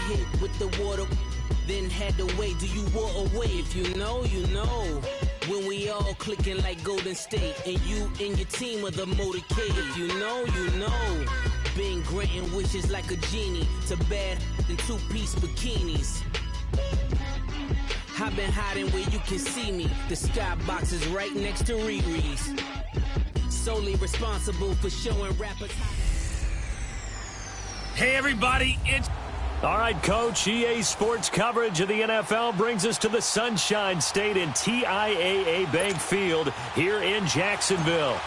hit with the water, then had to wait. Do you walk away? If you know, you know. When we all clicking like Golden State, and you and your team are the motorcade. If you know, you know. Been granting wishes like a genie to bad in two-piece bikinis. I've been hiding where you can see me. The skybox is right next to Riri's. Solely responsible for showing rappers. Hey everybody, it's... All right, Coach, EA Sports coverage of the NFL brings us to the Sunshine State in TIAA Bank Field here in Jacksonville.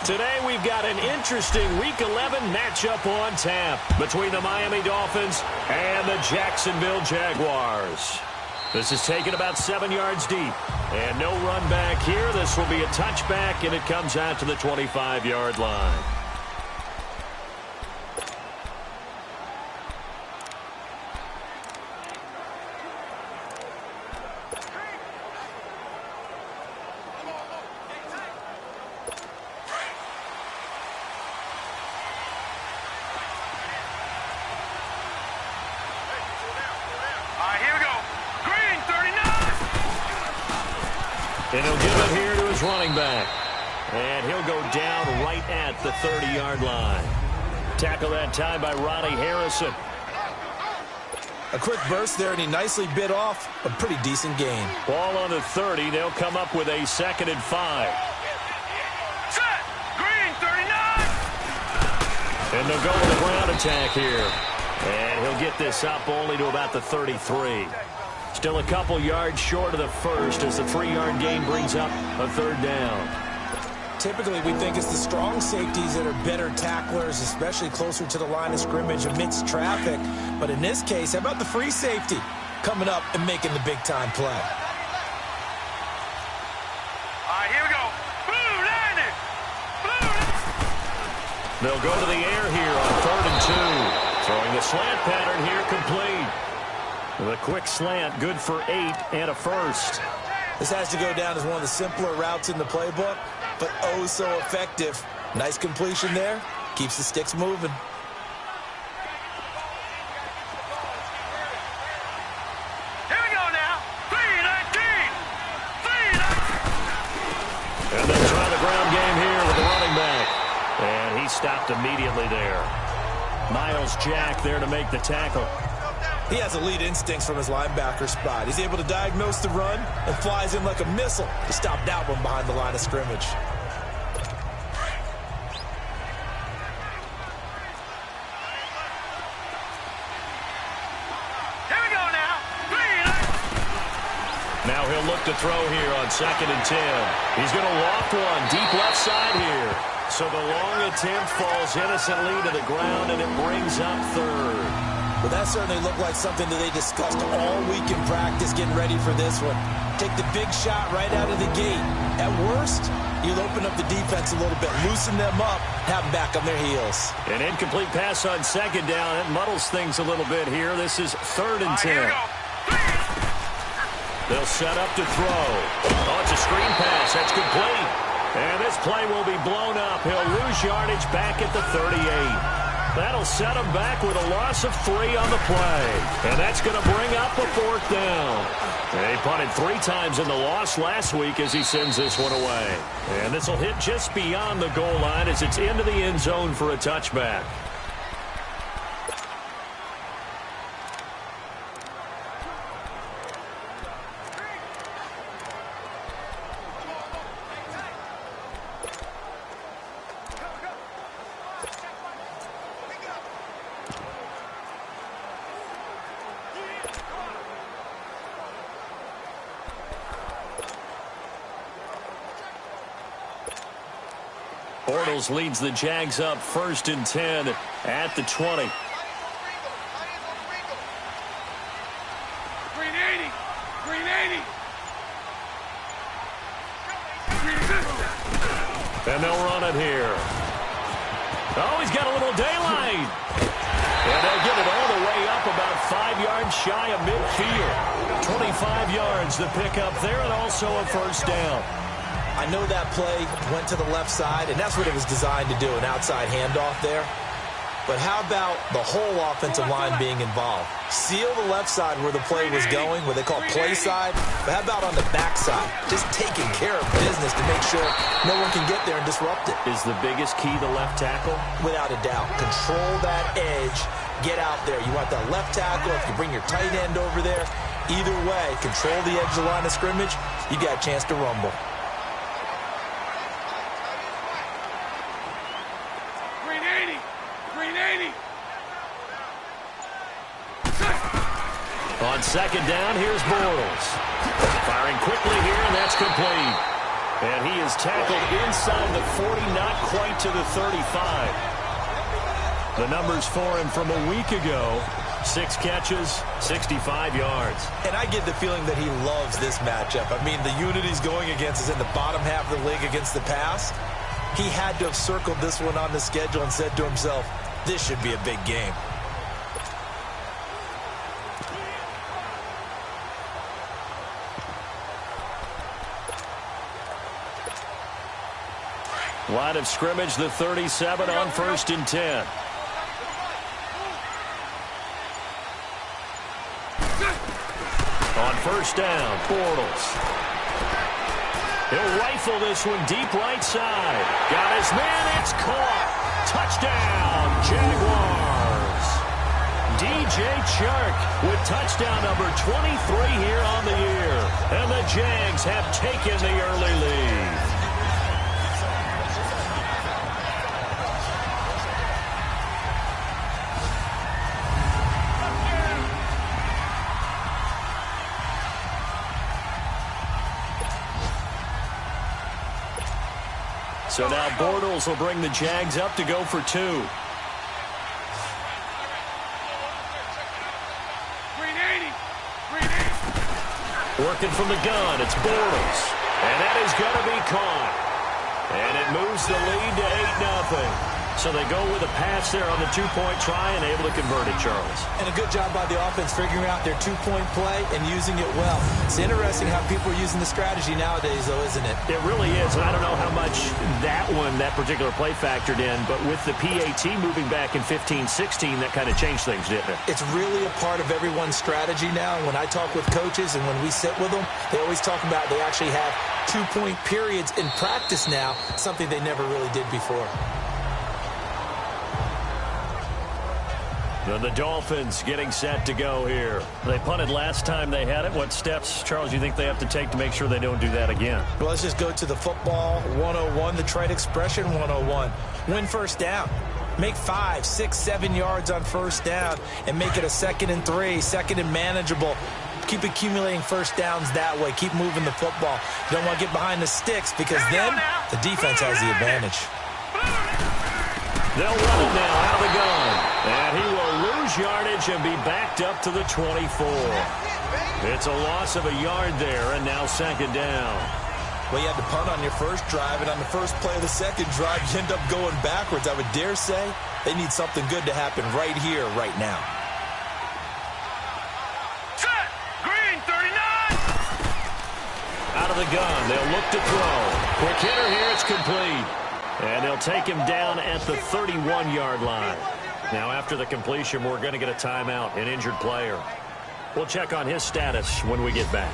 Today we've got an interesting Week 11 matchup on tap between the Miami Dolphins and the Jacksonville Jaguars. This is taken about 7 yards deep, and no run back here. This will be a touchback, and it comes out to the 25-yard line. And he'll give it here to his running back. And he'll go down right at the 30-yard line. Tackle that time by Ronnie Harrison. A quick burst there, and he nicely bit off a pretty decent gain. Ball on the 30. They'll come up with a 2nd and 5. Set! Green, 39! And they'll go with a ground attack here. And he'll get this up only to about the 33. Still a couple yards short of the first as the 3-yard gain brings up a 3rd down. Typically, we think it's the strong safeties that are better tacklers, especially closer to the line of scrimmage amidst traffic. But in this case, how about the free safety coming up and making the big-time play? All right, here we go. Blue, landed! Blue! They'll go to the air here on 3rd and 2. Throwing the slant pattern here complete. The quick slant, good for 8 and a first. This has to go down as one of the simpler routes in the playbook, but oh so effective. Nice completion there. Keeps the sticks moving. Here we go now. 3-19! 3-19! And they'll try the ground game here with the running back. And he stopped immediately there. Miles Jack there to make the tackle. He has elite instincts from his linebacker spot. He's able to diagnose the run and flies in like a missile to stop that one behind the line of scrimmage. Here we go now. 3-19! Now he'll look to throw here on 2nd and 10. He's going to loft one deep left side here. So the long attempt falls innocently to the ground, and it brings up 3rd. Well, that certainly looked like something that they discussed all week in practice, getting ready for this one. Take the big shot right out of the gate. At worst, you'll open up the defense a little bit, loosen them up, have them back on their heels. An incomplete pass on 2nd down. It muddles things a little bit here. This is 3rd and 10. They'll set up to throw. Oh, it's a screen pass. That's complete. And this play will be blown up. He'll lose yardage back at the 38. That'll set him back with a loss of 3 on the play. And that's going to bring up a 4th down. And he punted 3 times in the loss last week as he sends this one away. And this will hit just beyond the goal line as it's into the end zone for a touchback. Bortles leads the Jags up 1st and 10 at the 20. Green 80! Green 80! And they'll run it here. Oh, he's got a little daylight. And they'll get it all the way up about 5 yards shy of midfield. 25 yards the pickup there, and also a 1st down. I know that play went to the left side, and that's what it was designed to do, an outside handoff there. But how about the whole offensive line being involved? Seal the left side where the play was going, what they call play side. But how about on the back side? Just taking care of business to make sure no one can get there and disrupt it. Is the biggest key the left tackle? Without a doubt. Control that edge. Get out there. You want that left tackle. If you bring your tight end over there, either way, control the edge of the line of scrimmage, you got a chance to rumble. On second down, here's Bortles. Firing quickly here, and that's complete. And he is tackled inside the 40, not quite to the 35. The numbers for him from a week ago: 6 catches, 65 yards. And I get the feeling that he loves this matchup. I mean, the unit he's going against is in the bottom half of the league against the pass. He had to have circled this one on the schedule and said to himself, this should be a big game. Line of scrimmage, the 37 on 1st and 10. On 1st down, Bortles. He'll rifle this one deep right side. Got his man, it's caught. Touchdown, Jaguars. DJ Chark with touchdown number 23 here on the year. And the Jags have taken the early lead. So now Bortles will bring the Jags up to go for 2. Working from the gun, it's Bortles. And that is going to be caught. And it moves the lead to 8-0. So they go with a pass there on the 2-point try and able to convert it, Charles. And a good job by the offense figuring out their 2-point play and using it well. It's interesting how people are using the strategy nowadays, though, isn't it? It really is, and I don't know how much that particular play factored in, but with the PAT moving back in 15-16, that kind of changed things, didn't it? It's really a part of everyone's strategy now. When I talk with coaches and when we sit with them, they always talk about they actually have 2-point periods in practice now, something they never really did before. And the Dolphins getting set to go here. They punted last time they had it. What steps, Charles, do you think they have to take to make sure they don't do that again? Well, let's just go to the football 101, the trade expression 101. Win 1st down. Make 5, 6, 7 yards on 1st down and make it a 2nd and 3, 2nd and manageable. Keep accumulating 1st downs that way. Keep moving the football. You don't want to get behind the sticks because then the defense has the advantage. They'll run it now out of the gun. And he will lose yardage and be backed up to the 24. It's a loss of a yard there, and now 2nd down. Well, you had to punt on your first drive, and on the first play of the second drive, you end up going backwards. I would dare say they need something good to happen right here, right now. Set! Green, 39! Out of the gun, they'll look to throw. Quick hitter here, it's complete. And they'll take him down at the 31-yard line. Now, after the completion, we're going to get a timeout, an injured player. We'll check on his status when we get back.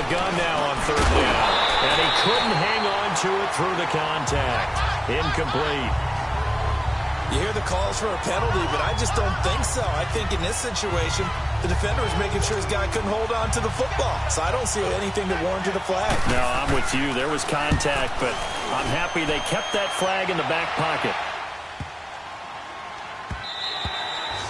Gun now on 3rd down. And he couldn't hang on to it through the contact. Incomplete. You hear the calls for a penalty, but I just don't think so. I think in this situation, the defender was making sure his guy couldn't hold on to the football. So I don't see anything that warranted a flag. No, I'm with you. There was contact, but I'm happy they kept that flag in the back pocket.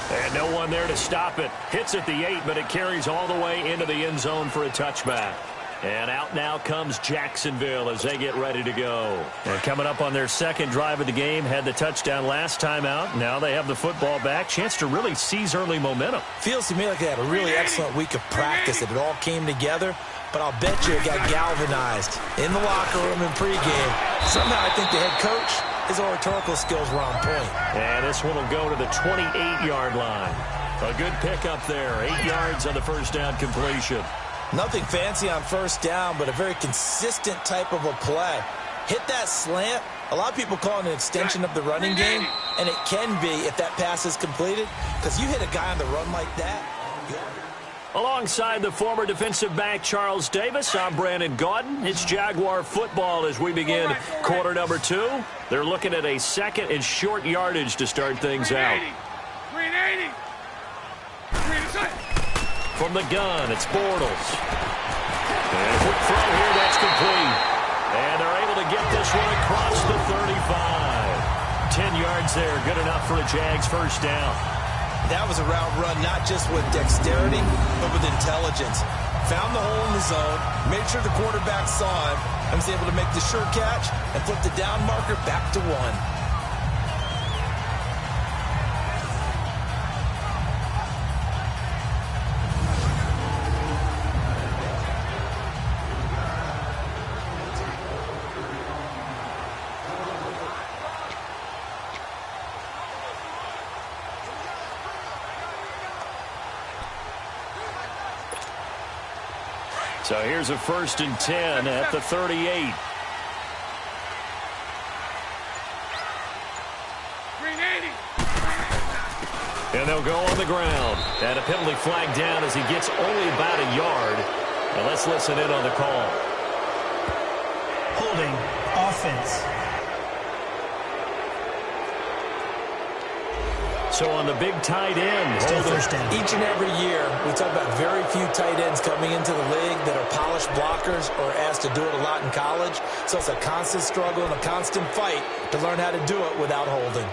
And no one there to stop it. Hits at the 8, but it carries all the way into the end zone for a touchback. And out now comes Jacksonville as they get ready to go. And coming up on their 2nd drive of the game, had the touchdown last time out. Now they have the football back. Chance to really seize early momentum. Feels to me like they had a really excellent week of practice. It all came together. but I'll bet you it got galvanized in the locker room in pregame. Somehow I think the head coach, his oratorical skills were on point. And this one will go to the 28-yard line. A good pickup there. 8 yards on the first down completion. Nothing fancy on first down, but a very consistent type of a play. Hit that slant. A lot of people call it an extension of the running game, and it can be if that pass is completed, because you hit a guy on the run like that. Alongside the former defensive back Charles Davis, I'm Brandon Gaudin. It's Jaguar football as we begin quarter number 2. They're looking at a second and short yardage to start things out. From the gun, it's Bortles. And a quick throw here, that's complete. And they're able to get this one across the 35. 10 yards there, good enough for a Jags first down. That was a route run, not just with dexterity, but with intelligence. Found the hole in the zone, made sure the quarterback saw him, and was able to make the sure catch and flip the down marker back to 1. So here's a 1st and 10 at the 38. And they'll go on the ground. And a penalty flag down as he gets only about a yard. And let's listen in on the call. Holding offense. So on the big tight end, first down. Each and every year, we talk about very few tight ends coming into the league that are polished blockers or asked to do it a lot in college. So it's a constant struggle and a constant fight to learn how to do it without holding.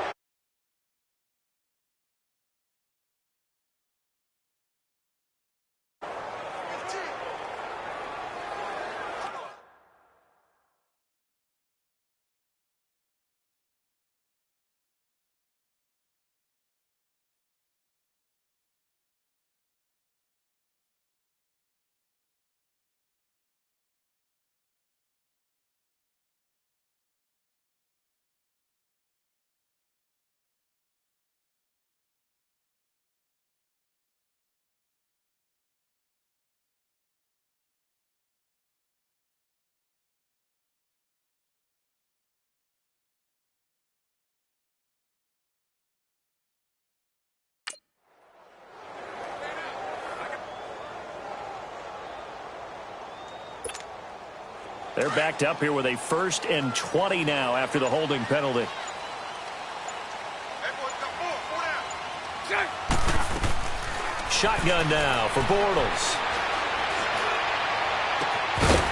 They're backed up here with a 1st and 20 now after the holding penalty. Shotgun now for Bortles.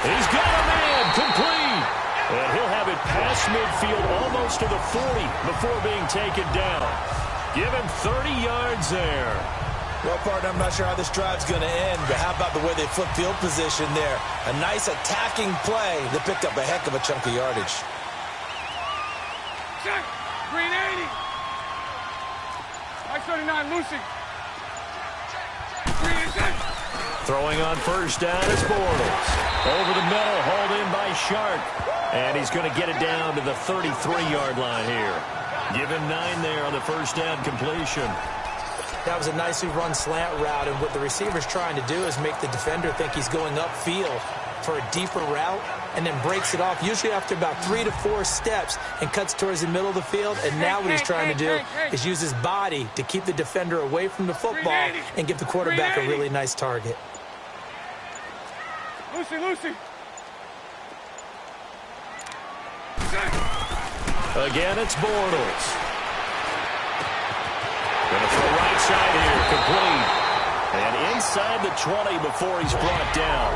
He's got a man complete. And he'll have it past midfield almost to the 40 before being taken down. Give him 30 yards there. Well, partner, I'm not sure how this drive's going to end, but how about the way they flip field position there? A nice attacking play that picked up a heck of a chunk of yardage. Check. Green 80. 539, Lucy. Green check. Throwing on first down is Bortles. Over the middle, hauled in by Sharp. And he's going to get it down to the 33-yard line here. Give him 9 there on the first down completion. That was a nicely run slant route, and what the receiver's trying to do is make the defender think he's going upfield for a deeper route and then breaks it off, usually after about 3 to 4 steps, and cuts towards the middle of the field. And now what he's trying to do is use his body to keep the defender away from the football and give the quarterback a really nice target. Lucy. Again, it's Bortles. Going to throw right side here, complete. And inside the 20 before he's brought down.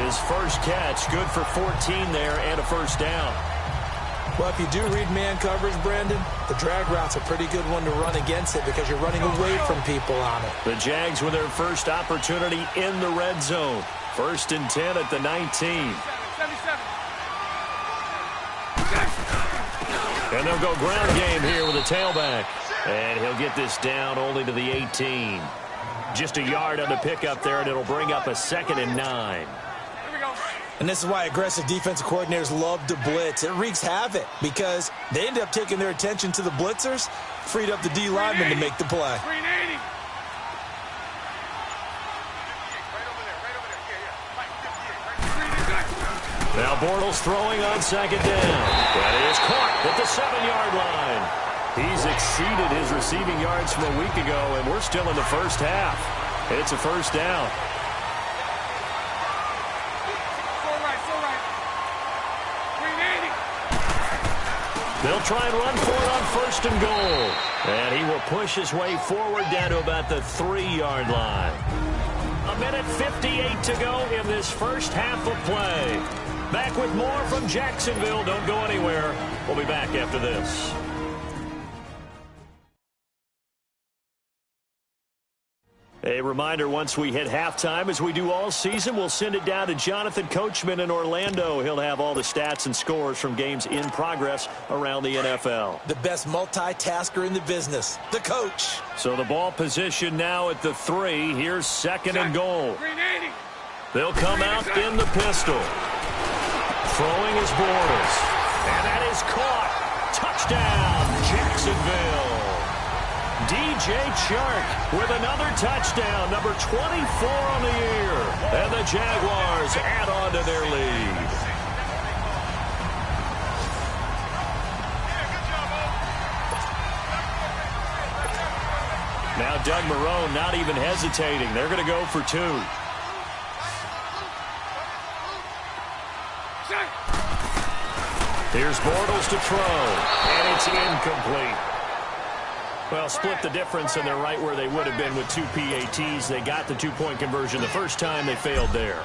His first catch, good for 14 there and a first down. Well, if you do read man coverage, Brandon, the drag route's a pretty good one to run against it because you're running away from people on it. The Jags with their first opportunity in the red zone. 1st and 10 at the 19. And they'll go ground game here with a tailback. And he'll get this down only to the 18. Just a yard on the pickup there, and it'll bring up a 2nd and 9. And this is why aggressive defensive coordinators love to blitz. It wreaks havoc because they end up taking their attention to the blitzers, freed up the D lineman to make the play. Now Bortles throwing on second down. That is caught at the 7-yard line. He's exceeded his receiving yards from a week ago, and we're still in the first half. It's a first down. They'll try and run for it on first and goal. And he will push his way forward down to about the 3-yard line. 1:58 to go in this first half of play. Back with more from Jacksonville. Don't go anywhere. We'll be back after this. A reminder, once we hit halftime, as we do all season, we'll send it down to Jonathan Coachman in Orlando. He'll have all the stats and scores from games in progress around the NFL. The best multitasker in the business, the coach. So the ball position now at the 3. Here's second and goal. They'll come out in the pistol. Throwing is Bortles. And that is caught. Touchdown, Jacksonville. DJ Chark with another touchdown, number 24 on the year. And the Jaguars add on to their lead. Now Doug Marrone not even hesitating. They're going to go for 2. Here's Bortles to throw, and it's incomplete. Well, split the difference, and they're right where they would have been with 2 PATs. They got the 2-point conversion the first time. They failed there.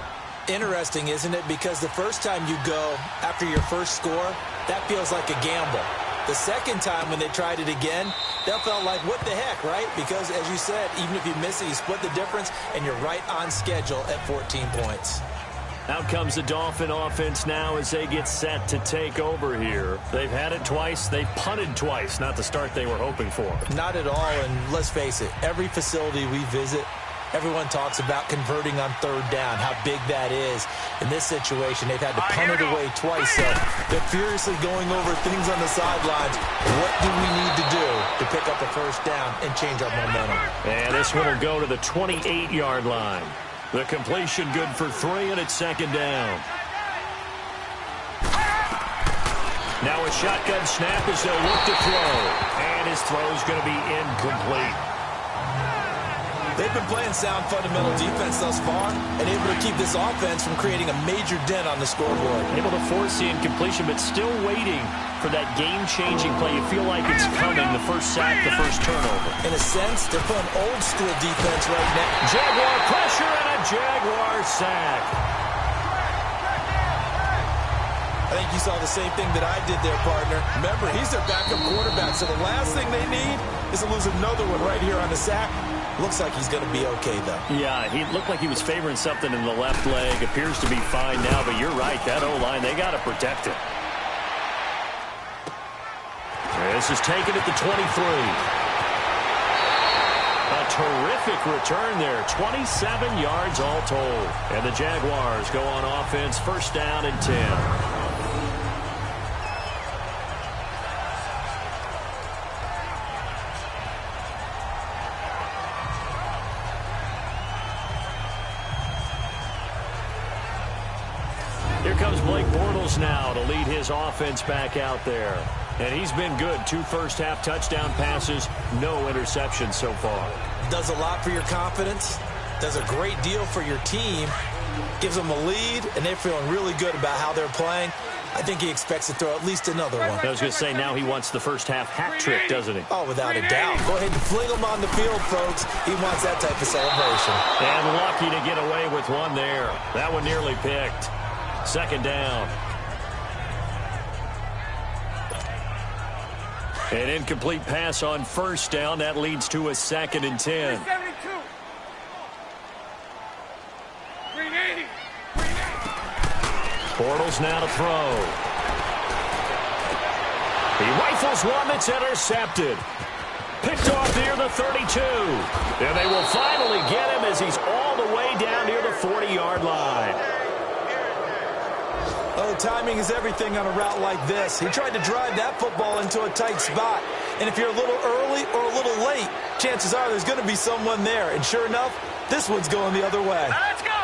Interesting, isn't it? Because the first time you go after your first score, that feels like a gamble. The second time when they tried it again, that felt like, what the heck, right? Because, as you said, even if you miss it, you split the difference, and you're right on schedule at 14 points. Out comes the Dolphin offense now as they get set to take over here. They've had it twice. They've punted twice. Not the start they were hoping for. Not at all, and let's face it, every facility we visit, everyone talks about converting on third down, how big that is. In this situation, they've had to punt it away twice, so they're furiously going over things on the sidelines. What do we need to do to pick up a first down and change our momentum? And this one will go to the 28-yard line. The completion good for 3, and it's second down. Now a shotgun snap as they'll look to throw. And his throw's going to be incomplete. They've been playing sound fundamental defense thus far and able to keep this offense from creating a major dent on the scoreboard. Able to force the incompletion, but still waiting for that game-changing play. You feel like it's coming, the first sack, the first turnover. In a sense, they're playing old-school defense right now. Jaguar pressure and a Jaguar sack. I think you saw the same thing that I did there, partner. Remember, he's their backup quarterback, so the last thing they need is to lose another one right here on the sack. Looks like he's going to be okay, though. Yeah, he looked like he was favoring something in the left leg. Appears to be fine now, but you're right. That O-line, they got to protect it. This is taken at the 23. A terrific return there. 27 yards all told. And the Jaguars go on offense, first down and 10. Here comes Blake Bortles now to lead his offense back out there. And he's been good. 2 first-half touchdown passes, no interceptions so far. Does a lot for your confidence. Does a great deal for your team. Gives them a lead, and they're feeling really good about how they're playing. I think he expects to throw at least another one. I was going to say, now he wants the first-half hat trick, doesn't he? Oh, without a doubt. Go ahead and fling him on the field, folks. He wants that type of celebration. And lucky to get away with one there. That one nearly picked. Second down. An incomplete pass on first down. That leads to a second and 10. 380. Bortles now to throw. He rifles one that's intercepted. Picked off near the 32. And they will finally get him as he's all the way down near the 40-yard line. timing is everything on a route like this. He tried to drive that football into a tight spot. And if you're a little early or a little late, chances are there's going to be someone there. And sure enough, this one's going the other way. Now let's go.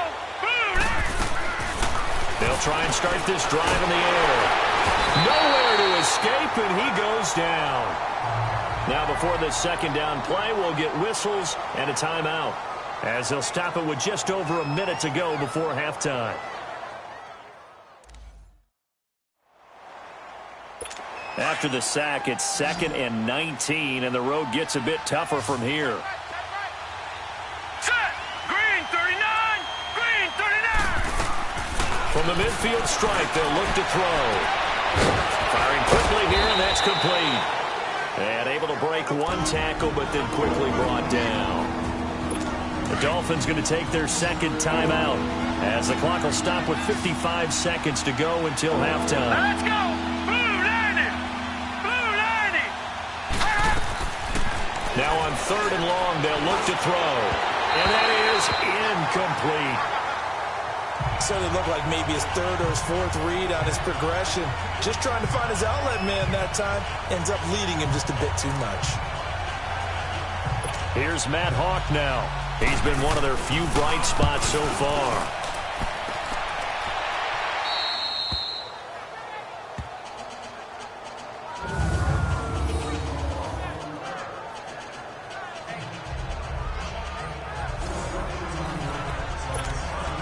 They'll try and start this drive in the air. Nowhere to escape, and he goes down. Now before this second down play, we'll get whistles and a timeout, as they'll stop it with just over a minute to go before halftime. After the sack, it's 2nd and 19, and the road gets a bit tougher from here. Set. Green 39. Green 39. From the midfield stripe, they'll look to throw. Firing quickly here, and that's complete. And able to break one tackle, but then quickly brought down. The Dolphins going to take their second timeout, as the clock will stop with 55 seconds to go until halftime. Now let's go. Blue 90. Blue 90. Now on 3rd and long, they'll look to throw. And that is incomplete. Certainly looked like maybe his 3rd or his 4th read on his progression. Just trying to find his outlet man that time. Ends up leading him just a bit too much. Here's Matt Hawk now. He's been one of their few bright spots so far.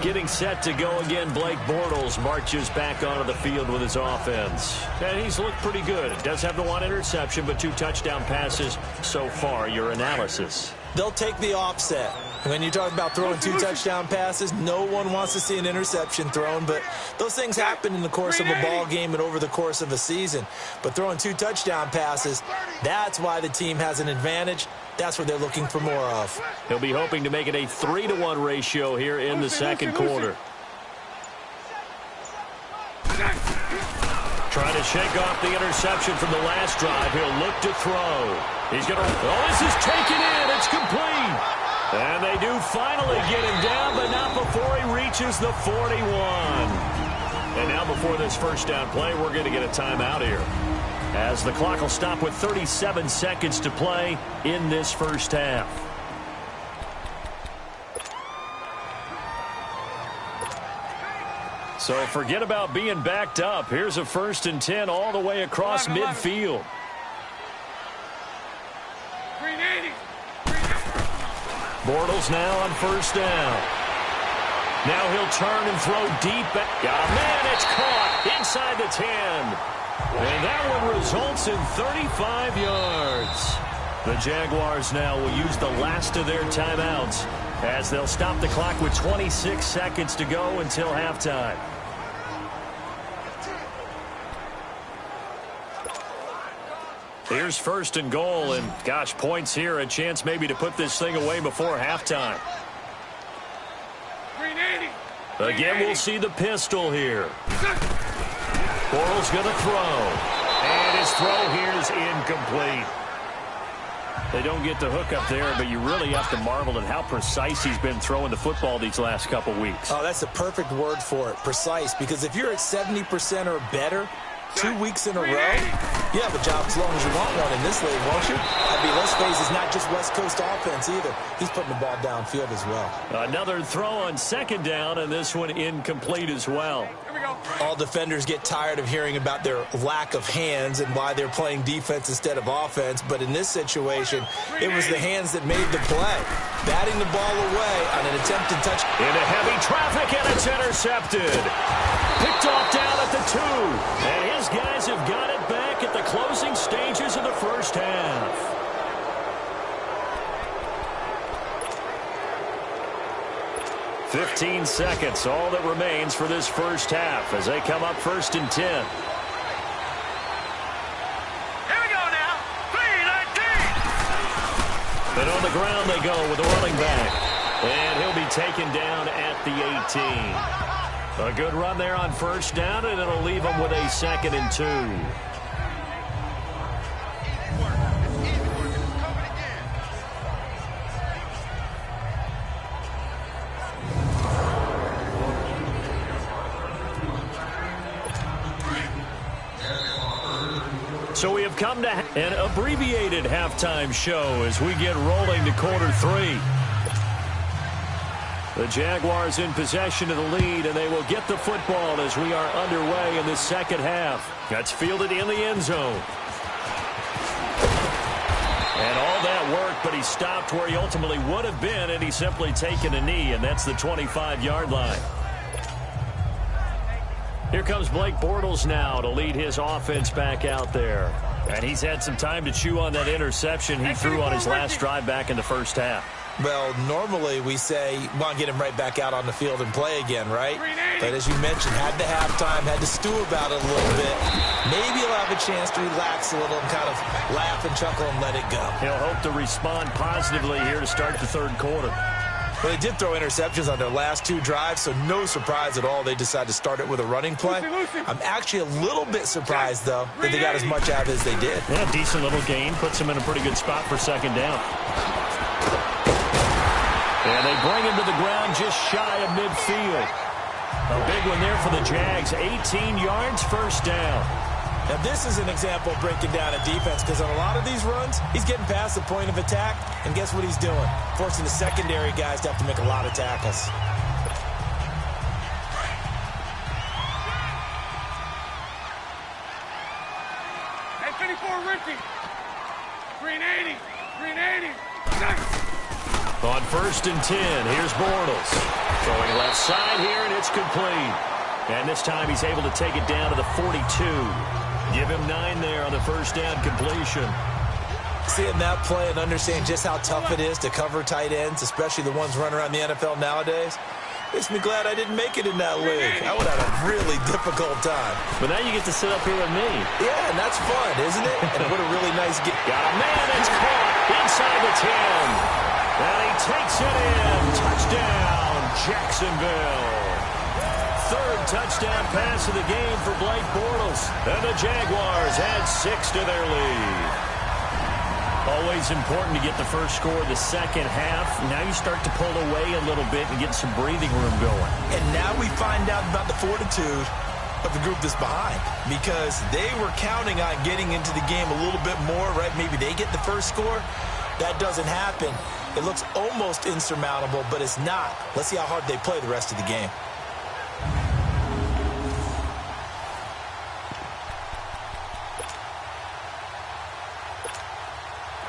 Getting set to go again, Blake Bortles marches back onto the field with his offense. And he's looked pretty good. Does have the one interception, but 2 touchdown passes so far. Your analysis? They'll take the offset. When you talk about throwing 2 touchdown passes, no one wants to see an interception thrown, but those things happen in the course of a ball game and over the course of a season. But throwing 2 touchdown passes, that's why the team has an advantage. That's what they're looking for more of. He'll be hoping to make it a 3-to-1 ratio here in the second quarter. Trying to shake off the interception from the last drive. He'll look to throw. He's going to... Oh, this is taken in. It's complete. And they do finally get him down, but not before he reaches the 41. And now before this first down play, we're going to get a timeout here, as the clock will stop with 37 seconds to play in this first half. So forget about being backed up. Here's a 1st and 10 all the way across midfield. Green 80. Bortles now on 1st down. Now he'll turn and throw deep. Got a man, it's caught inside the 10. And that one results in 35 yards. The Jaguars now will use the last of their timeouts, as they'll stop the clock with 26 seconds to go until halftime. Here's 1st and goal, and gosh, points here, a chance maybe to put this thing away before halftime. Green 80. Again, we'll see the pistol here. Bortles going to throw. And his throw here is incomplete. They don't get the hook up there, but you really have to marvel at how precise he's been throwing the football these last couple weeks. Oh, that's the perfect word for it, precise, because if you're at 70% or better 2 weeks in a row, you have a job as long as you want one in this league, won't you? I mean, let's face it, it's not just West Coast offense either. He's putting the ball downfield as well. Another throw on 2nd down, and this one incomplete as well. All defenders get tired of hearing about their lack of hands and why they're playing defense instead of offense. But in this situation, it was the hands that made the play. Batting the ball away on an attempted touch. Into heavy traffic, and it's intercepted. Picked off down at the 2. And his guys have got it back at the closing stages of the first half. "15 seconds, all that remains for this first half as they come up 1st and 10. Here we go now. 3-19. And on the ground they go with a running back. And he'll be taken down at the 18. A good run there on 1st down, and it'll leave them with a 2nd and 2. So we have come to an abbreviated halftime show as we get rolling to quarter 3. The Jaguars in possession of the lead, and they will get the football as we are underway in the second half. That's fielded in the end zone. And all that work, but he stopped where he ultimately would have been, and he's simply taken a knee, and that's the 25-yard line. Here comes Blake Bortles now to lead his offense back out there. And he's had some time to chew on that interception he threw on his last drive back in the first half. Well, normally we say, want to get him right back out on the field and play again, right? But as you mentioned, had the halftime, had to stew about it a little bit. Maybe he'll have a chance to relax a little and kind of laugh and chuckle and let it go. He'll hope to respond positively here to start the third quarter. Well, they did throw interceptions on their last 2 drives, so no surprise at all they decided to start it with a running play. I'm actually a little bit surprised, though, that they got as much out of it as they did. Yeah, decent little gain. Puts them in a pretty good spot for second down. And they bring him to the ground just shy of midfield. A big one there for the Jags. 18 yards, first down. Now, this is an example of breaking down a defense, because on a lot of these runs, he's getting past the point of attack, and guess what he's doing? Forcing the secondary guys to have to make a lot of tackles. Hey, 54, Ricky. 380. 380. Nice. On 1st and 10, here's Bortles. Throwing left side here, and it's complete. And this time he's able to take it down to the 42. Give him 9 there on the first down completion. Seeing that play and understand just how tough it is to cover tight ends, especially the ones running around the NFL nowadays, makes me glad I didn't make it in that league. I would have had a really difficult time. But now you get to sit up here with me. Yeah, and that's fun, isn't it? And what a really nice game. Got a man, it's caught inside the 10. And he takes it in. Touchdown, Jacksonville. Third touchdown pass of the game for Blake Bortles. And the Jaguars add 6 to their lead. Always important to get the first score of the second half. Now you start to pull away a little bit and get some breathing room going. And now we find out about the fortitude of the group that's behind, because they were counting on getting into the game a little bit more, right? Maybe they get the first score. That doesn't happen. It looks almost insurmountable, but it's not. Let's see how hard they play the rest of the game.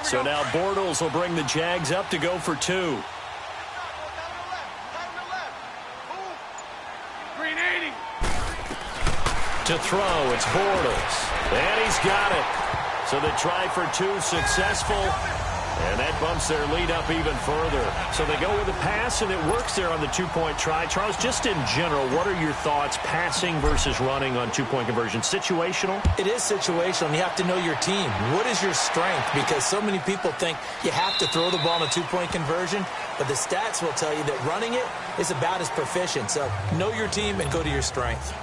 So now Bortles will bring the Jags up to go for 2. 380. To throw, it's Bortles. And he's got it. So the try for 2 successful. And that bumps their lead up even further. So they go with the pass, and it works there on the 2-point try. Charles, just in general, what are your thoughts passing versus running on 2-point conversion? Situational? It is situational, and you have to know your team. What is your strength? Because so many people think you have to throw the ball in a 2-point conversion, but the stats will tell you that running it is about as proficient. So know your team and go to your strength.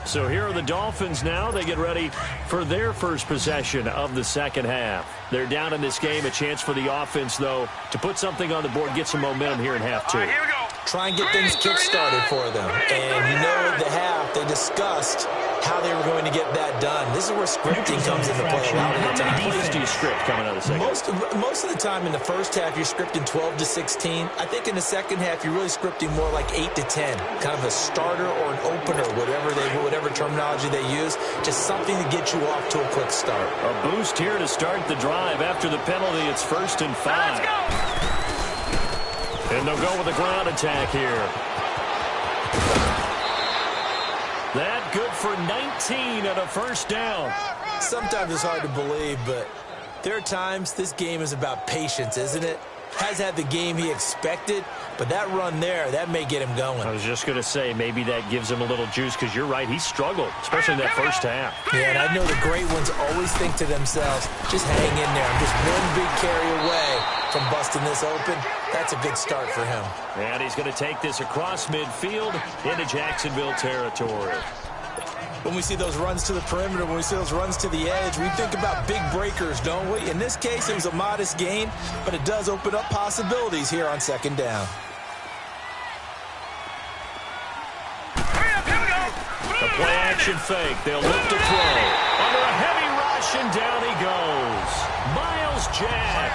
So here are the Dolphins now. They get ready for their first possession of the second half. They're down in this game. A chance for the offense, though, to put something on the board, get some momentum here in half 2. All right, here we go. Try and get things kick-started for them. And you know at the half, they discussed how they were going to get that done. This is where scripting comes into play. How many plays do you script coming out of the second? Most of the time in the first half, you're scripting 12 to 16. I think in the second half, you're really scripting more like 8 to 10. Kind of a starter or an opener, whatever terminology they use. Just something to get you off to a quick start. A boost here to start the drive. After the penalty, it's 1st and 5. Let's go. And they'll go with a ground attack here. That good for 19 and a first down. Sometimes it's hard to believe, but there are times this game is about patience, isn't it? Has had the game he expected, but that run there, that may get him going. I was just going to say, maybe that gives him a little juice, because you're right, he struggled, especially in that first half. Yeah, and I know the great ones always think to themselves, just hang in there. I'm just one big carry away from busting this open. That's a good start for him. And he's going to take this across midfield into Jacksonville territory. When we see those runs to the perimeter, when we see those runs to the edge, we think about big breakers, don't we? In this case, it was a modest gain, but it does open up possibilities here on second down. A play-action fake. They'll look to throw. Under a heavy rush, motion, down he goes. Miles Jack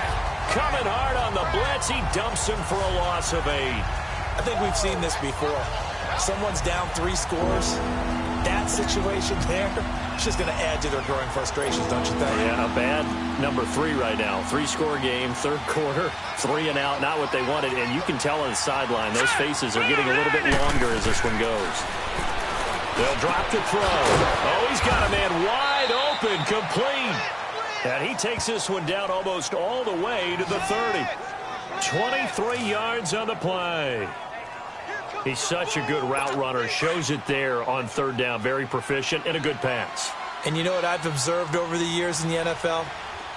coming hard on the blitz. He dumps him for a loss of 8. I think we've seen this before. Someone's down 3 scores. That situation there, it's just going to add to their growing frustrations, don't you think? Yeah, a bad number 3 right now. 3-score game, third quarter, 3 and out, not what they wanted. And you can tell on the sideline, those faces are getting a little bit longer as this one goes. They'll drop the throw. Oh, he's got a man wide open, complete. And he takes this one down almost all the way to the 30. 23 yards on the play. He's such a good route runner. Shows it there on third down. Very proficient and a good pass. And you know what I've observed over the years in the NFL?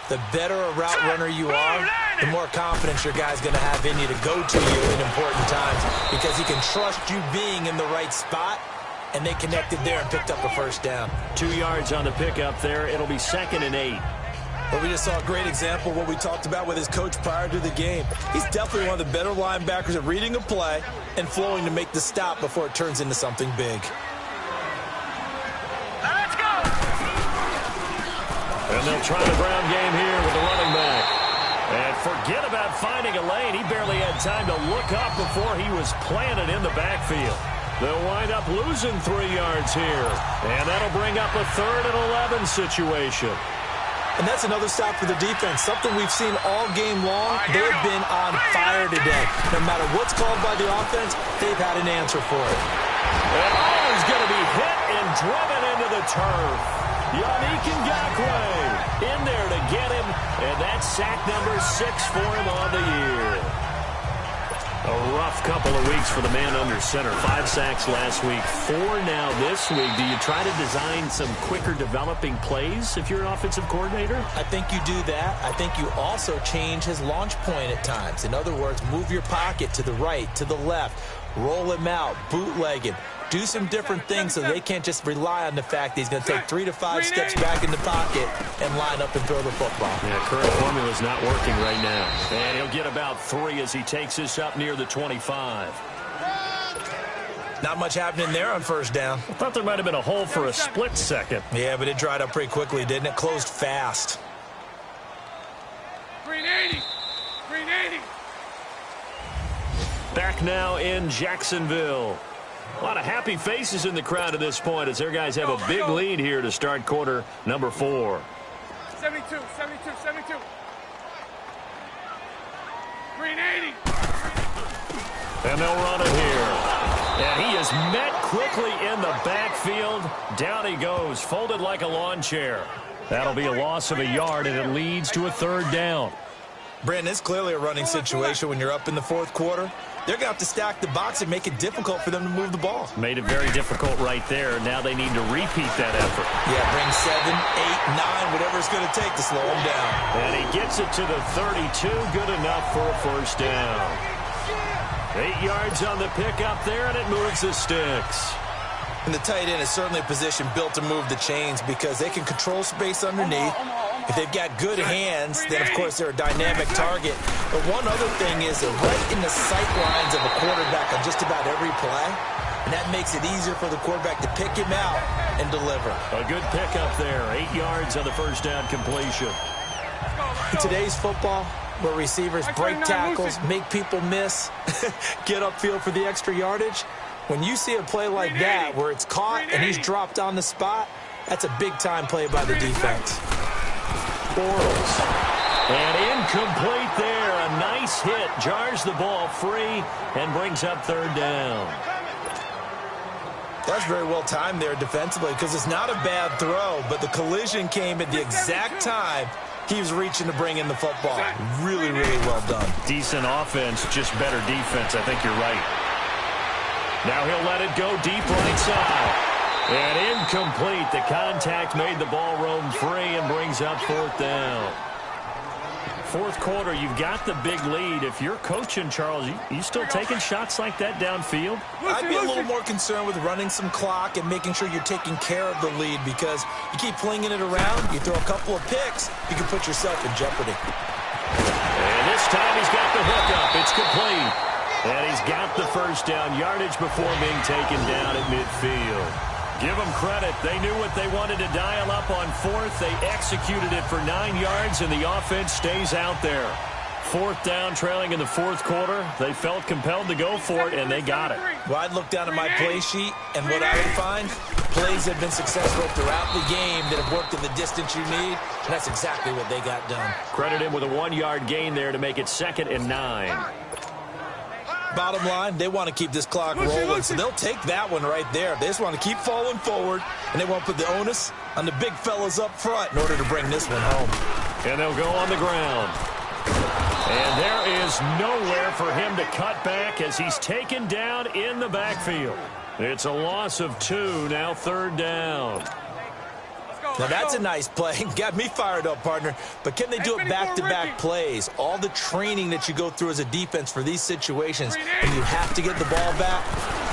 The better a route runner you are, the more confidence your guy's going to have in you to go to you in important times because he can trust you being in the right spot, and they connected there and picked up a first down. 2 yards on the pickup there. It'll be 2nd and 8. Well, we just saw a great example of what we talked about with his coach prior to the game. He's definitely one of the better linebackers at reading a play and flowing to make the stop before it turns into something big. Let's go! And they'll try the ground game here with the running back. And forget about finding a lane. He barely had time to look up before he was planted in the backfield. They'll wind up losing 3 yards here. And that'll bring up a 3rd and 11 situation. And that's another stop for the defense, something we've seen all game long. They've been on fire today. No matter what's called by the offense, they've had an answer for it. And he's going to be hit and driven into the turf. Yannick Ngakoue in there to get him, and that's sack number 6 for him on the year. A rough couple of weeks for the man under center. 5 sacks last week, 4 now this week. Do you try to design some quicker developing plays if you're an offensive coordinator? I think you do that. I think you also change his launch point at times. In other words, move your pocket to the right, to the left, roll him out, bootleg him. Do some different things so they can't just rely on the fact that he's going to take 3 to 5 steps back in the pocket and line up and throw the football. Yeah, current formula's not working right now. And he'll get about 3 as he takes this up near the 25. Not much happening there on first down. I thought there might have been a hole for a split second. Yeah, but it dried up pretty quickly, didn't it? Closed fast. 380. 380. Back now in Jacksonville. A lot of happy faces in the crowd at this point as their guys have a big lead here to start quarter number 4. 72, 72, 72. 380. And they'll run it here. And he is met quickly in the backfield. Down he goes, folded like a lawn chair. That'll be a loss of a yard, and it leads to a 3rd down. Brandon, it's clearly a running situation when you're up in the 4th quarter. They're going to have to stack the box and make it difficult for them to move the ball. Made it very difficult right there. Now they need to repeat that effort. Yeah, bring 7, 8, 9, whatever it's going to take to slow him down. And he gets it to the 32. Good enough for a first down. 8 yards on the pickup there, and it moves the sticks. And the tight end is certainly a position built to move the chains because they can control space underneath. If they've got good hands, then, of course, they're a dynamic target. But one other thing is they're right in the sight lines of a quarterback on just about every play, and that makes it easier for the quarterback to pick him out and deliver. A good pickup there. 8 yards on the first down completion. In today's football, where receivers break tackles, make people miss, get upfield for the extra yardage, when you see a play like that where it's caught and he's dropped on the spot, that's a big-time play by the defense. Bortles. And incomplete there. A nice hit. Jars the ball free and brings up 3rd down. That's very well timed there defensively because it's not a bad throw, but the collision came at the exact time he was reaching to bring in the football. Really, really well done. Decent offense, just better defense. I think you're right. Now he'll let it go deep right side. And incomplete. The contact made the ball roam free and brings up 4th down. 4th quarter, you've got the big lead. If you're coaching, Charles, you still taking shots like that downfield? I'd be a little more concerned with running some clock and making sure you're taking care of the lead because you keep flinging it around, you throw a couple of picks, you can put yourself in jeopardy. And this time he's got the hook up. It's complete. And he's got the first down, yardage before being taken down at midfield. Give them credit. They knew what they wanted to dial up on fourth. They executed it for 9 yards, and the offense stays out there. Fourth down, trailing in the fourth quarter. They felt compelled to go for it, and they got it. Well, I'd look down at my play sheet, and what I would find, plays have been successful throughout the game that have worked at the distance you need, and that's exactly what they got done. Credit him with a 1-yard gain there to make it 2nd and 9. Bottom line, they want to keep this clock rolling, so they'll take that one right there. They just want to keep falling forward, and they won't put the onus on the big fellas up front in order to bring this one home. And they'll go on the ground. And there is nowhere for him to cut back as he's taken down in the backfield. It's a loss of 2, now 3rd down. Now that's a nice play. Got me fired up, partner. But can they do it back-to-back plays? All the training that you go through as a defense for these situations, and you have to get the ball back.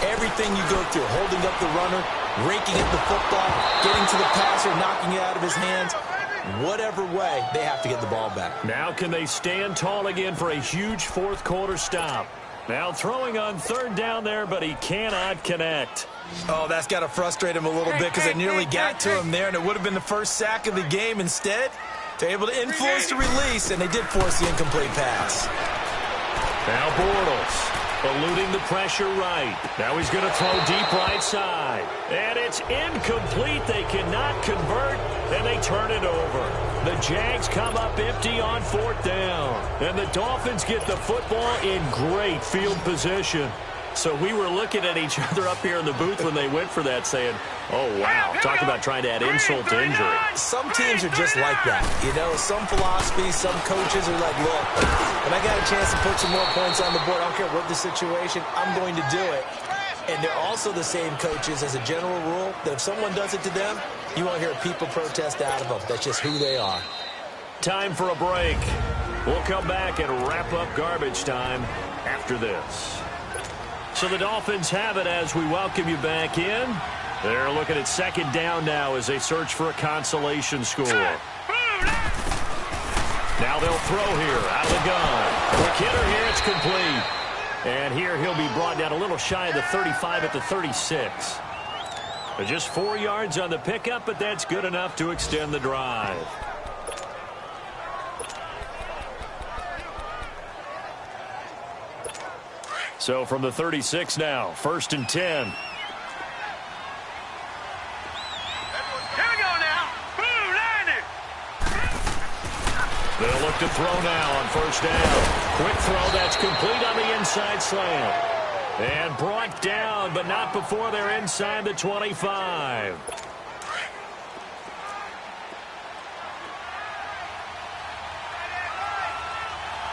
Everything you go through, holding up the runner, raking at the football, getting to the passer, knocking it out of his hands. Whatever way, they have to get the ball back. Now can they stand tall again for a huge fourth quarter stop? Now throwing on 3rd down there, but he cannot connect. Oh, that's got to frustrate him a little bit because they nearly got to him there, and it would have been the first sack of the game. Instead, they're able to influence the release, and they did force the incomplete pass. Now Bortles eluding the pressure right. Now he's going to throw deep right side. And it's incomplete. They cannot convert, and they turn it over. The Jags come up empty on 4th down. And the Dolphins get the football in great field position. So we were looking at each other up here in the booth when they went for that saying, oh, wow, talk about trying to add insult to injury. Some teams are just like that. You know, some philosophies, some coaches are like, look, when I got a chance to put some more points on the board, I don't care what the situation, I'm going to do it. And they're also the same coaches as a general rule that if someone does it to them, you won't hear people protest out of them. That's just who they are. Time for a break. We'll come back and wrap up garbage time after this. So the Dolphins have it as we welcome you back in. They're looking at 2nd down now as they search for a consolation score. Now they'll throw here out of the gun. Quick hitter here, it's complete. And here he'll be brought down a little shy of the 35 at the 36. Just 4 yards on the pickup, but that's good enough to extend the drive. So from the 36 now, 1st and 10. Here we go now. Boom, line it. They'll look to throw now on 1st down. Quick throw, that's complete on the inside slant. And brought down, but not before they're inside the 25.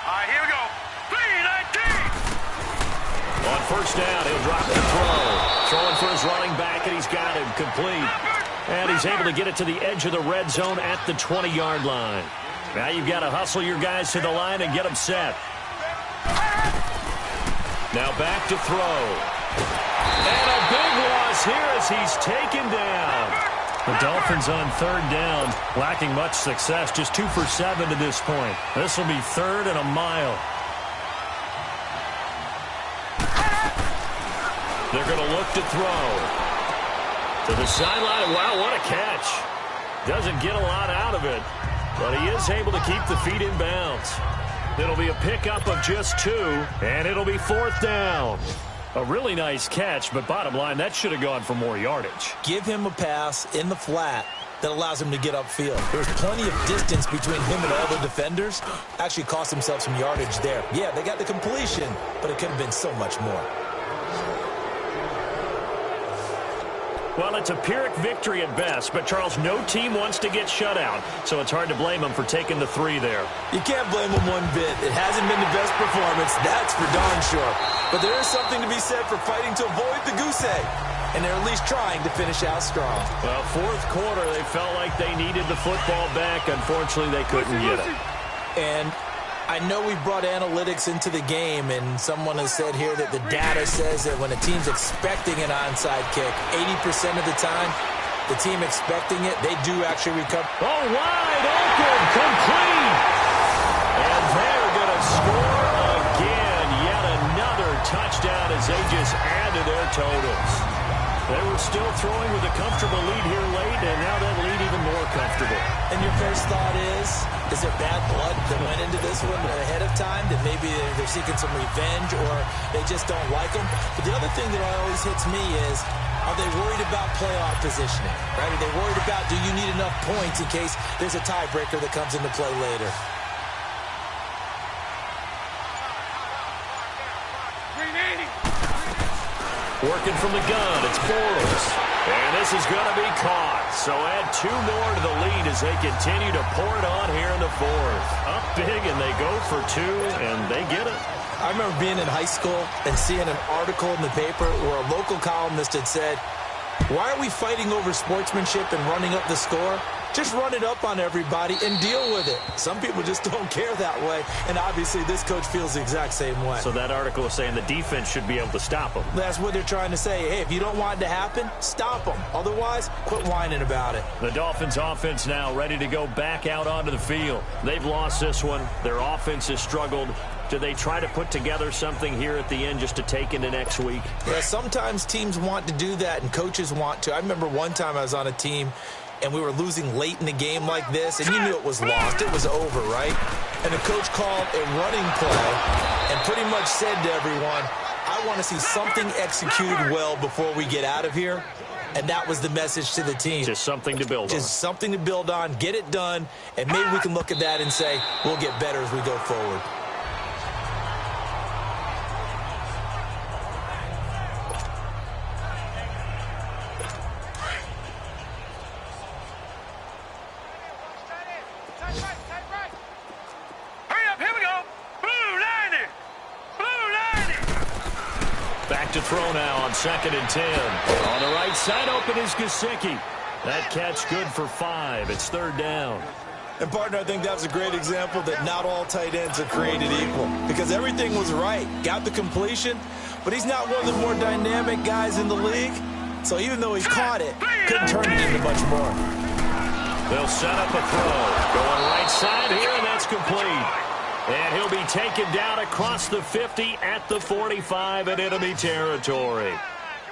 All right, here we go. 3-19. On 1st down, he'll drop the throw. Throwing for his running back, and he's got him complete. And he's able to get it to the edge of the red zone at the 20-yard line. Now you've got to hustle your guys to the line and get them set. Now back to throw. And a big loss here as he's taken down. The Dolphins on 3rd down, lacking much success, just 2 for 7 to this point. This will be 3rd and a mile. They're going to look to throw. To the sideline. Wow, what a catch. Doesn't get a lot out of it, but he is able to keep the feet in bounds. It'll be a pickup of just 2, and it'll be 4th down. A really nice catch, but bottom line, that should have gone for more yardage. Give him a pass in the flat that allows him to get upfield. There's plenty of distance between him and all the defenders. Actually cost himself some yardage there. Yeah, they got the completion, but it could have been so much more. Well, it's a Pyrrhic victory at best, but, Charles, no team wants to get shut out, so it's hard to blame them for taking the 3 there. You can't blame them one bit. It hasn't been the best performance, that's for darn sure. But there is something to be said for fighting to avoid the goose egg, and they're at least trying to finish out strong. Well, 4th quarter, they felt like they needed the football back. Unfortunately, they couldn't get it. And I know we brought analytics into the game, and someone has said here that the data says that when a team's expecting an onside kick, 80% of the time, the team expecting it, they do actually recover. Oh, wide open, complete. And they're going to score again. Yet another touchdown as they just add to their totals. They were still throwing with a comfortable lead here late, and now that lead even more comfortable. And your first thought is there bad blood that went into this one ahead of time, that maybe they're seeking some revenge or they just don't like them? But the other thing that always hits me is, are they worried about playoff positioning? Right? Are they worried about, do you need enough points in case there's a tiebreaker that comes into play later? Working from the gun, it's Bortles. And this is going to be caught. So add 2 more to the lead as they continue to pour it on here in the fourth. Up big, and they go for 2, and they get it. I remember being in high school and seeing an article in the paper where a local columnist had said, why are we fighting over sportsmanship and running up the score? Just run it up on everybody and deal with it. Some people just don't care that way, and obviously this coach feels the exact same way. So that article is saying the defense should be able to stop them. That's what they're trying to say. Hey, if you don't want it to happen, stop them. Otherwise, quit whining about it. The Dolphins' offense now ready to go back out onto the field. They've lost this one. Their offense has struggled. Do they try to put together something here at the end just to take into next week? Yeah, sometimes teams want to do that, and coaches want to. I remember one time I was on a team, and we were losing late in the game like this, and you knew it was lost. It was over, right? And the coach called a running play and pretty much said to everyone, I want to see something executed well before we get out of here. And that was the message to the team. Just something to build on. Just something to build on, get it done, and maybe we can look at that and say, we'll get better as we go forward. To throw now on 2nd and 10. On the right side, open is Gesicki. That catch good for 5. It's 3rd down. And, partner, I think that's a great example that not all tight ends are created equal, because everything was right. Got the completion, but he's not one of the more dynamic guys in the league. So even though he caught it, couldn't turn it into much more. They'll set up a throw. Going right side here, and that's complete. And he'll be taken down across the 50 at the 45 in enemy territory.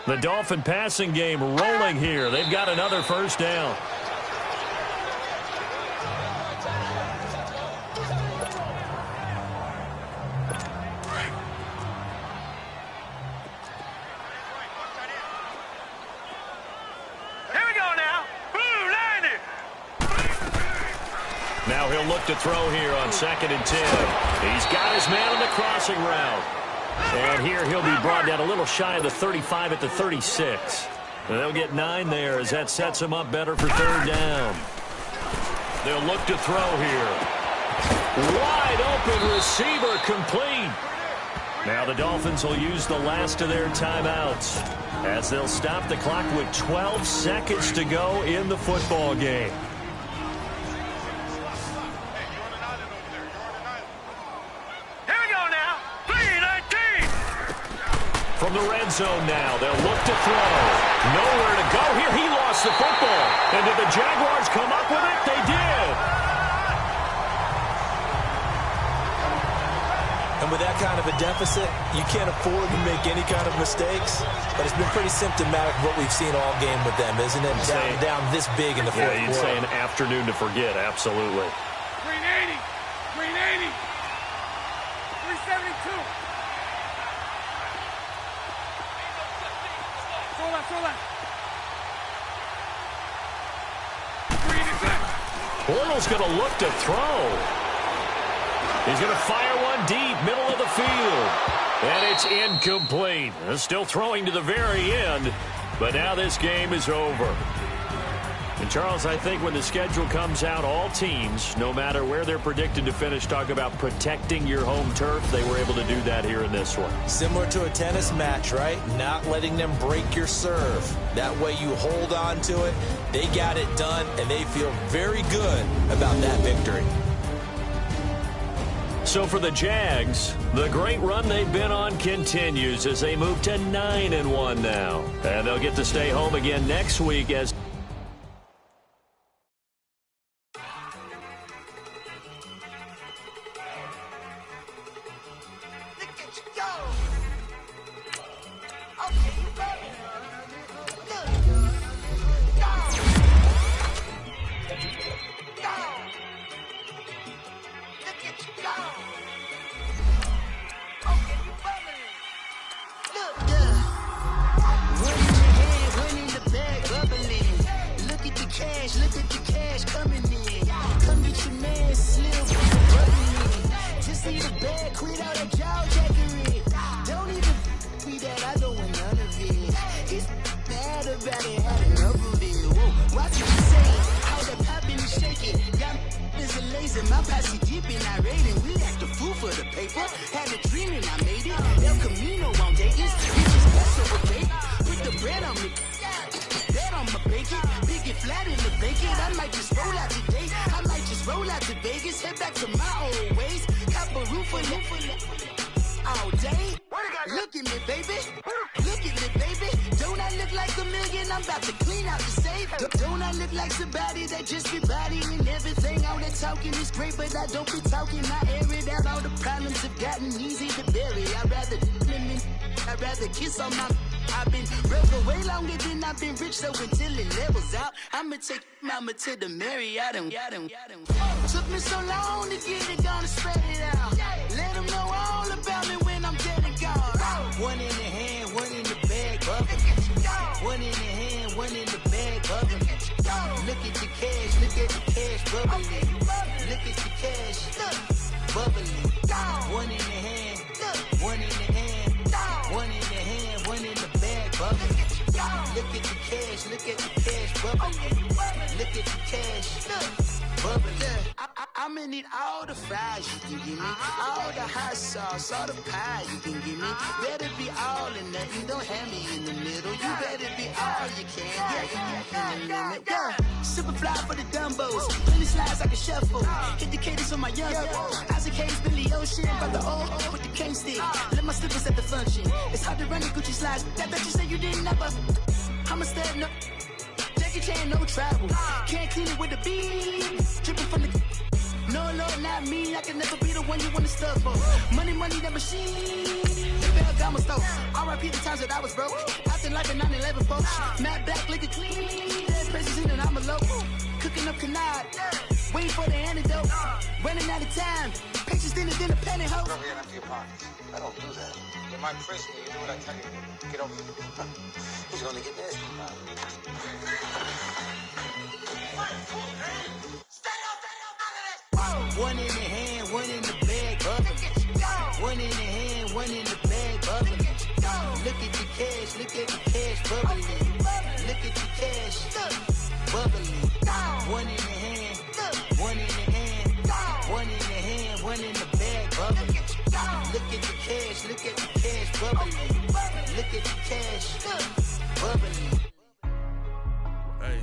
The Dolphin passing game rolling here. They've got another first down. Now he'll look to throw here on 2nd and 10. He's got his man on the crossing route. And here he'll be brought down a little shy of the 35 at the 36. And they'll get 9 there as that sets him up better for 3rd down. They'll look to throw here. Wide open receiver complete. Now the Dolphins will use the last of their timeouts as they'll stop the clock with 12 seconds to go in the football game. From the red zone now, they'll look to throw. Nowhere to go here. He lost the football. And did the Jaguars come up with it? They did. And with that kind of a deficit, you can't afford to make any kind of mistakes. But it's been pretty symptomatic of what we've seen all game with them, isn't it? Down this big in the fourth quarter. Yeah, you'd say an afternoon to forget. Absolutely. 380. 380. 372. Bortles going to look to throw. He's going to fire one deep, middle of the field. And it's incomplete. Still throwing to the very end, but now this game is over. And, Charles, I think when the schedule comes out, all teams, no matter where they're predicted to finish, talk about protecting your home turf. They were able to do that here in this one. Similar to a tennis match, right? Not letting them break your serve. That way you hold on to it. They got it done, and they feel very good about that victory. So for the Jags, the great run they've been on continues as they move to 9-1 now. And they'll get to stay home again next week as Niggas in my posse deep and irate, and we act a fool for the paper. Had a dream and I made it. El Camino on Dayton's. Bitches best over cake. Put the bread on me. Bet on my bacon. Big and flat in the bacon. I might just roll out today. I might just roll out to Vegas. Head back to my old ways. Cop a roof for all day. Look at me, baby. Look at me, baby. Don't I look like a million? I'm about to clean out the safe. Don't I look like somebody that just be bodying everything? All that talking is great, but I don't be talking. I air it out. All the problems have gotten easy to bury. I'd rather kiss on my. I've been broke way longer than I've been rich, so until it levels out, I'ma take mama to the Marriott and took me so long to get it, gonna spread it out. Let them know all about me when I'm dead and gone. One in the hand, one in the bag, bubbling. One in the hand, one in the bag, bubbling. Look at the cash, look at the cash bubbling. Look at the cash, bubbling. One in the hand, one in the hand, one in the hand, one in the bag, bubbling. Look at the cash, look at the cash bubbling. Look at the cash, bubbling. I'ma need all the fries you can give me, all the hot sauce, all the pie you can give me. Better be all in nothing, don't have me in the middle. You better be all you can, yeah. Super fly for the Dumbos, plenty slides like a shuffle. Hit the cadence on my young Isaac Hayes, Billy Ocean, by the old with the cane stick. Let my slippers at the function. It's hard to run the Gucci slides. That you say you didn't never. I'm a stud, no. Jackie Chan, no travel. Can't clean it with the beat. Dripping from the. No, Lord, not me. I can never be the one you want to stuff for. Money, that machine. The bell got my stove. R.I.P. the times that I was broke. Acting like a 9/11 folks. Matte black, liquor clean. Dead presses in and I'm a local. Cooking up canard. Waiting for the antidote. Running out of time. Patience thinner than a pantyhose. Over here in your pockets. I don't do that. You might frisk me. You do what I tell you. Get over here. He's gonna get nasty. One in the hand, one in the bag, bubbling. One in the hand, one in the bag, bubbling. Look at the cash, look at the cash bubbling. Look at the cash, bubbling. One in the hand, one in the hand, one in the hand, one in the bag, bubbling. Look at the cash, look at the cash bubbling. Look at the cash, bubbling. Hey,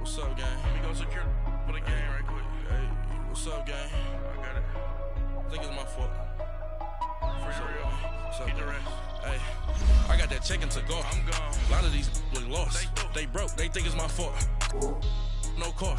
what's up, gang? Let me go secure for the game right quick. Hey, what's up, gang? I got it. I think it's my fault. For real. Keep the rest. Hey, I got that chicken to go. I'm gone. A lot of these look lost. They broke. They think it's my fault. No car.